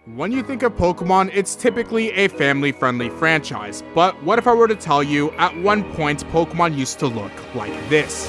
When you think of Pokemon, it's typically a family-friendly franchise, but what if I were to tell you, at one point, Pokemon used to look like this?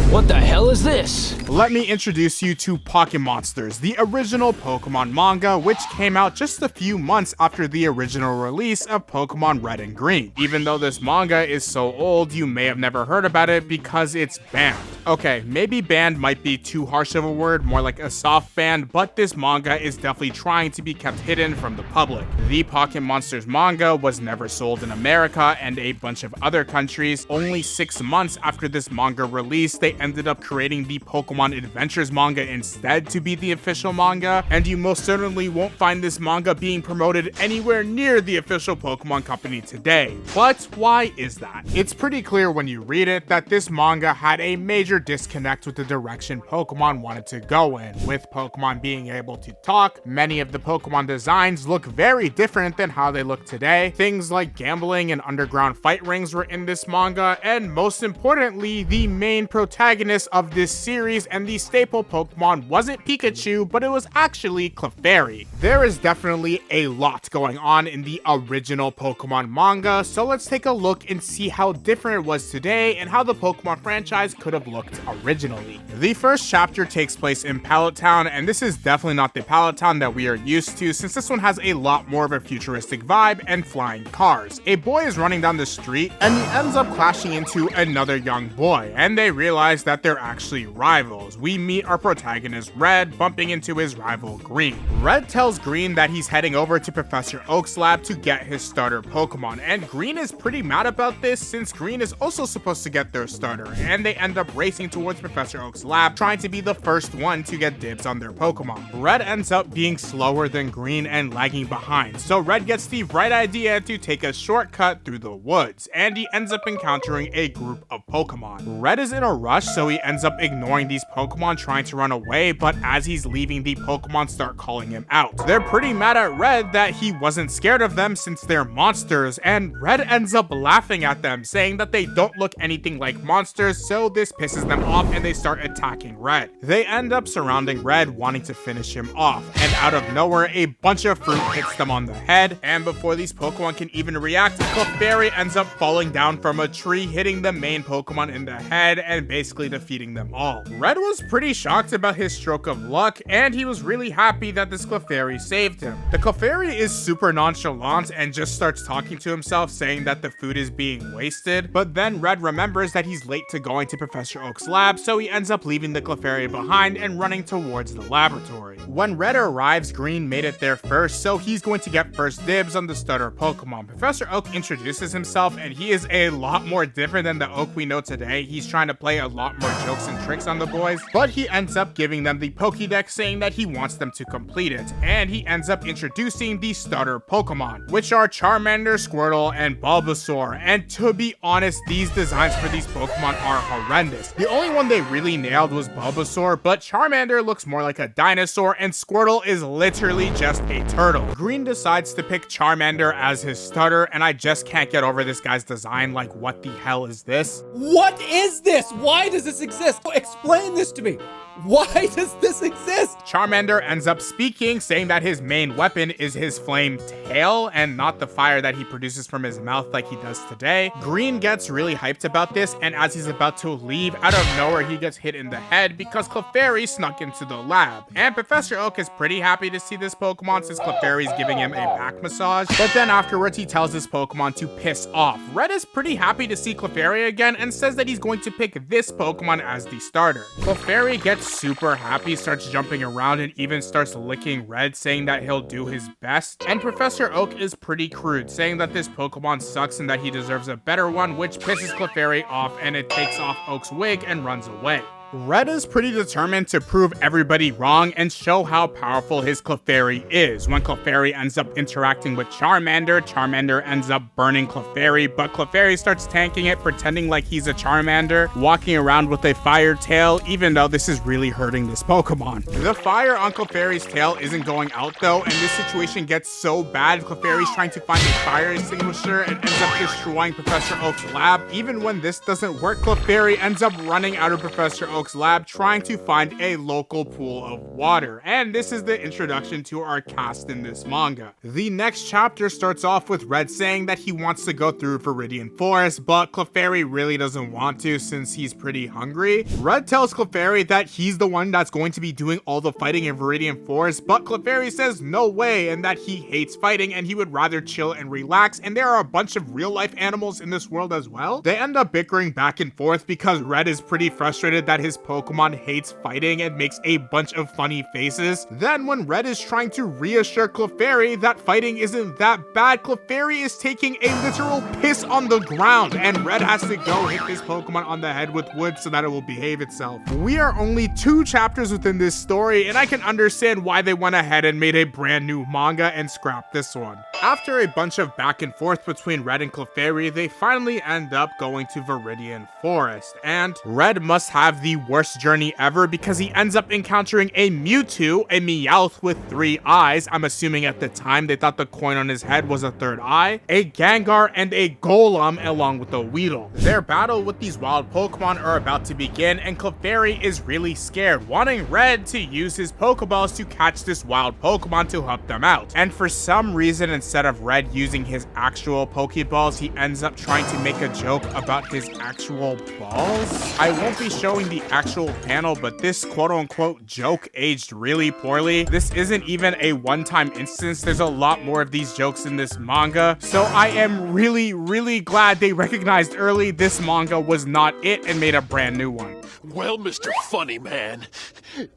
What the hell is this? Let me introduce you to Pokémonsters, the original Pokemon manga, which came out just a few months after the original release of Pokemon Red and Green. Even though this manga is so old, you may have never heard about it because it's banned. Okay, maybe banned might be too harsh of a word, more like a soft ban, but this manga is definitely trying to be kept hidden from the public. The Pokémonsters manga was never sold in America and a bunch of other countries. Only 6 months after this manga release, they ended up creating the Pokemon Adventures manga instead to be the official manga, and you most certainly won't find this manga being promoted anywhere near the official Pokemon company today. But why is that? It's pretty clear when you read it that this manga had a major disconnect with the direction Pokemon wanted to go in. With Pokemon being able to talk, many of the Pokemon designs look very different than how they look today. Things like gambling and underground fight rings were in this manga, and most importantly, the main protagonist of this series and the staple Pokemon wasn't Pikachu, but it was actually Clefairy. There is definitely a lot going on in the original Pokemon manga, so let's take a look and see how different it was today and how the Pokemon franchise could have looked originally. The first chapter takes place in Pallet Town, and this is definitely not the Pallet Town that we are used to, since this one has a lot more of a futuristic vibe and flying cars. A boy is running down the street and he ends up crashing into another young boy, and they realize that they're actually rivals. We meet our protagonist Red bumping into his rival Green. Red tells Green that he's heading over to Professor Oak's lab to get his starter Pokemon, and Green is pretty mad about this since Green is also supposed to get their starter, and they end up racing towards Professor Oak's lab trying to be the first one to get dibs on their Pokemon. Red ends up being slower than Green and lagging behind, so Red gets the right idea to take a shortcut through the woods, and he ends up encountering a group of Pokemon. Red is in a rush, so he ends up ignoring these Pokemon trying to run away, but as he's leaving, the Pokemon start calling him out. They're pretty mad at Red that he wasn't scared of them since they're monsters, and Red ends up laughing at them, saying that they don't look anything like monsters, so this pisses them off and they start attacking Red. They end up surrounding Red, wanting to finish him off, and out of nowhere, a bunch of fruit hits them on the head, and before these Pokemon can even react, Clefairy ends up falling down from a tree, hitting the main Pokemon in the head and basically defeating them all. Red was pretty shocked about his stroke of luck, and he was really happy that this Clefairy saved him. The Clefairy is super nonchalant and just starts talking to himself, saying that the food is being wasted, but then Red remembers that he's late to going to Professor Oak's lab, so he ends up leaving the Clefairy behind and running towards the laboratory. When Red arrives, Green made it there first, so he's going to get first dibs on the starter Pokemon. Professor Oak introduces himself, and he is a lot more different than the Oak we know today. He's trying to play a lot more jokes and tricks on the boys, but he ends up giving them the Pokédex, saying that he wants them to complete it, and he ends up introducing the starter Pokemon, which are Charmander, Squirtle, and Bulbasaur, and to be honest, these designs for these Pokemon are horrendous. The only one they really nailed was Bulbasaur, but Charmander looks more like a dinosaur, and Squirtle is literally just a turtle. Green decides to pick Charmander as his starter, and I just can't get over this guy's design. Like, what the hell is this? What is this? Why does this exist? Explain this to me. Why does this exist? Charmander ends up speaking, saying that his main weapon is his flame tail and not the fire that he produces from his mouth like he does today. Green gets really hyped about this, and as he's about to leave, out of nowhere he gets hit in the head because Clefairy snuck into the lab. And Professor Oak is pretty happy to see this Pokemon since Clefairy's giving him a back massage, but then afterwards he tells this Pokemon to piss off. Red is pretty happy to see Clefairy again and says that he's going to pick this Pokemon as the starter. Clefairy gets super happy, starts jumping around, and even starts licking Red, saying that he'll do his best. And Professor Oak is pretty crude, saying that this Pokemon sucks and that he deserves a better one, which pisses Clefairy off, and it takes off Oak's wig and runs away. Red is pretty determined to prove everybody wrong and show how powerful his Clefairy is. When Clefairy ends up interacting with Charmander, Charmander ends up burning Clefairy, but Clefairy starts tanking it, pretending like he's a Charmander, walking around with a fire tail, even though this is really hurting this Pokemon. The fire on Clefairy's tail isn't going out though, and this situation gets so bad, Clefairy's trying to find a fire extinguisher and ends up destroying Professor Oak's lab. Even when this doesn't work, Clefairy ends up running out of Professor Oak's lab, trying to find a local pool of water. And this is the introduction to our cast in this manga. The next chapter starts off with Red saying that he wants to go through Viridian Forest, but Clefairy really doesn't want to since he's pretty hungry. Red tells Clefairy that he's the one that's going to be doing all the fighting in Viridian Forest, but Clefairy says no way and that he hates fighting and he would rather chill and relax, and there are a bunch of real life animals in this world as well. They end up bickering back and forth because Red is pretty frustrated that his Pokemon hates fighting and makes a bunch of funny faces. Then when Red is trying to reassure Clefairy that fighting isn't that bad, Clefairy is taking a literal piss on the ground and Red has to go hit this Pokemon on the head with wood so that it will behave itself. We are only 2 chapters within this story and I can understand why they went ahead and made a brand new manga and scrapped this one. After a bunch of back and forth between Red and Clefairy, they finally end up going to Viridian Forest, and Red must have the worst journey ever because he ends up encountering a Mewtwo, a Meowth with 3 eyes. I'm assuming at the time they thought the coin on his head was a 3rd eye, a Gengar, and a Golem along with a Weedle. Their battle with these wild Pokemon are about to begin, and Clefairy is really scared, wanting Red to use his Pokeballs to catch this wild Pokemon to help them out. And for some reason, instead of Red using his actual Pokeballs, he ends up trying to make a joke about his actual balls. I won't be showing the actual panel, but this quote-unquote joke aged really poorly. This isn't even a one-time instance. There's a lot more of these jokes in this manga, so I am really glad they recognized early this manga was not it and made a brand new one. Well, Mr. Funny Man,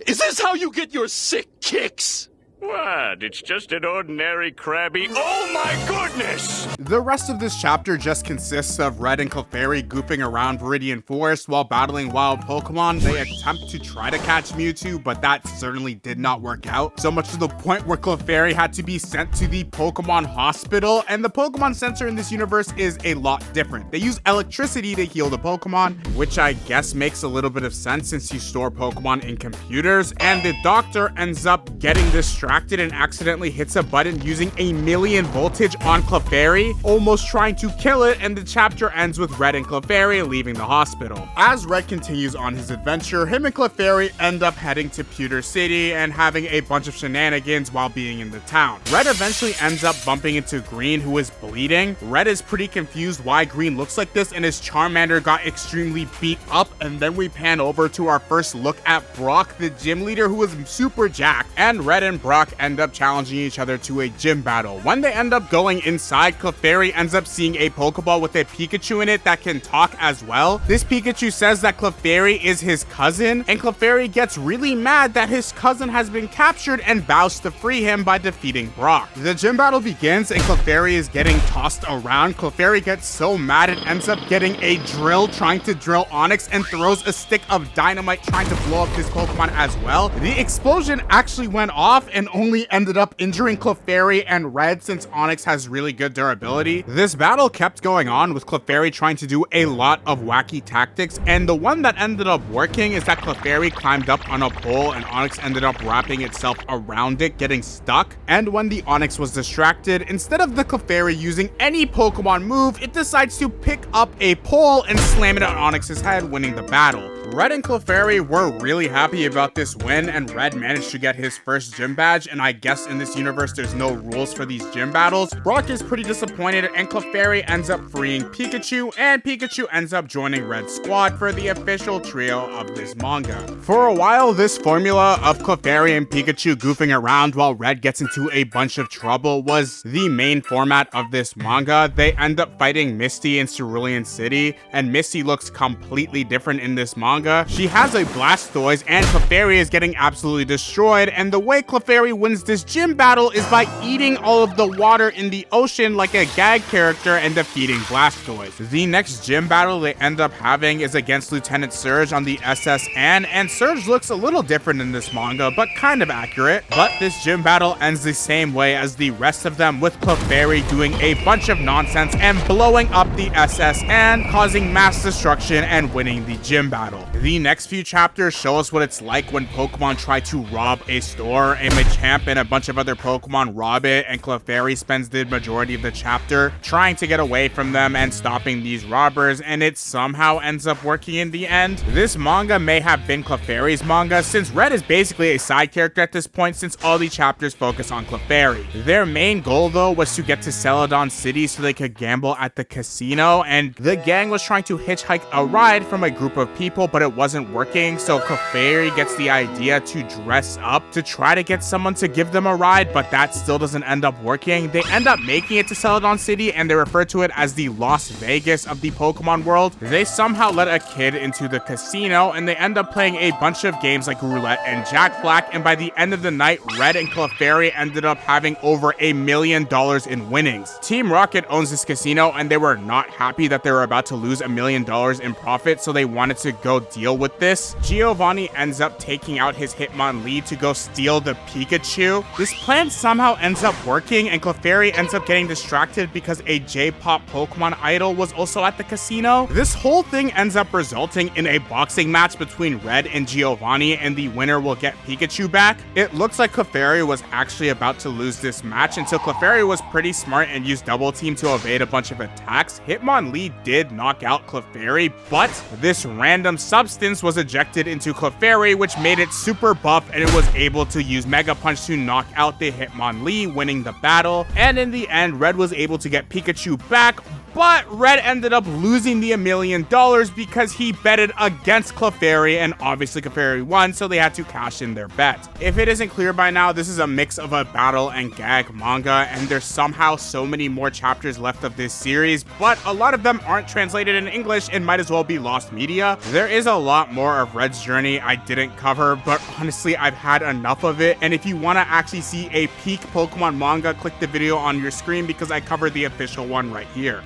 is this how you get your sick kicks? What? It's just an ordinary crabby. Oh my goodness! The rest of this chapter just consists of Red and Clefairy goofing around Viridian Forest while battling wild Pokemon. They attempt to try to catch Mewtwo, but that certainly did not work out. So much to the point where Clefairy had to be sent to the Pokemon hospital, and the Pokemon Center in this universe is a lot different. They use electricity to heal the Pokemon, which I guess makes a little bit of sense since you store Pokemon in computers, and the doctor ends up getting distracted and accidentally hits a button using a million voltage on Clefairy, almost trying to kill it, and the chapter ends with Red and Clefairy leaving the hospital. As Red continues on his adventure, him and Clefairy end up heading to Pewter City and having a bunch of shenanigans while being in the town. Red eventually ends up bumping into Green, who is bleeding. Red is pretty confused why Green looks like this, and his Charmander got extremely beat up, and then we pan over to our first look at Brock, the gym leader, who is super jacked, and Red and Brock end up challenging each other to a gym battle. When they end up going inside, Clefairy ends up seeing a Pokeball with a Pikachu in it that can talk as well. This Pikachu says that Clefairy is his cousin, and Clefairy gets really mad that his cousin has been captured and vows to free him by defeating Brock. The gym battle begins and Clefairy is getting tossed around. Clefairy gets so mad it ends up getting a drill trying to drill Onix and throws a stick of dynamite trying to blow up his Pokemon as well. The explosion actually went off and only ended up injuring Clefairy and Red since Onix has really good durability. This battle kept going on with Clefairy trying to do a lot of wacky tactics, and the one that ended up working is that Clefairy climbed up on a pole and Onix ended up wrapping itself around it, getting stuck. And when the Onix was distracted, instead of the Clefairy using any Pokemon move, it decides to pick up a pole and slam it on Onix's head, winning the battle. Red and Clefairy were really happy about this win, and Red managed to get his first gym badge, and I guess in this universe there's no rules for these gym battles. Brock is pretty disappointed, and Clefairy ends up freeing Pikachu, and Pikachu ends up joining Red's squad for the official trio of this manga. For a while, this formula of Clefairy and Pikachu goofing around while Red gets into a bunch of trouble was the main format of this manga. They end up fighting Misty in Cerulean City, and Misty looks completely different in this manga, manga, she has a Blastoise and Clefairy is getting absolutely destroyed, and the way Clefairy wins this gym battle is by eating all of the water in the ocean like a gag character and defeating Blastoise. The next gym battle they end up having is against Lieutenant Surge on the SS Anne, and Surge looks a little different in this manga, but kind of accurate. But this gym battle ends the same way as the rest of them, with Clefairy doing a bunch of nonsense and blowing up the SS Anne, causing mass destruction and winning the gym battle. The next few chapters show us what it's like when Pokemon try to rob a store. A Machamp and a bunch of other Pokemon rob it, and Clefairy spends the majority of the chapter trying to get away from them and stopping these robbers, and it somehow ends up working in the end. This manga may have been Clefairy's manga, since Red is basically a side character at this point, since all the chapters focus on Clefairy. Their main goal though was to get to Celadon City so they could gamble at the casino, and the gang was trying to hitchhike a ride from a group of people, but it wasn't working, so Clefairy gets the idea to dress up to try to get someone to give them a ride, but that still doesn't end up working. They end up making it to Celadon City, and they refer to it as the Las Vegas of the Pokemon world. They somehow let a kid into the casino, and they end up playing a bunch of games like roulette and Jack Black, and by the end of the night, Red and Clefairy ended up having over $1 million in winnings. Team Rocket owns this casino, and they were not happy that they were about to lose $1 million in profit, so they wanted to go deal with this. Giovanni ends up taking out his Hitmonlee to go steal the Pikachu. This plan somehow ends up working, and Clefairy ends up getting distracted because a J-pop Pokemon idol was also at the casino. This whole thing ends up resulting in a boxing match between Red and Giovanni, and the winner will get Pikachu back. It looks like Clefairy was actually about to lose this match until Clefairy was pretty smart and used Double Team to evade a bunch of attacks. Hitmonlee did knock out Clefairy, but this random substance was ejected into Clefairy, which made it super buff, and it was able to use Mega Punch to knock out the Hitmonlee, winning the battle. And in the end, Red was able to get Pikachu back, but Red ended up losing the $1 million because he betted against Clefairy, and obviously Clefairy won, so they had to cash in their bet. If it isn't clear by now, this is a mix of a battle and gag manga, and there's somehow so many more chapters left of this series, but a lot of them aren't translated in English and might as well be lost media. There is a lot more of Red's journey I didn't cover, but honestly, I've had enough of it, and if you want to actually see a peak Pokemon manga, click the video on your screen because I covered the official one right here.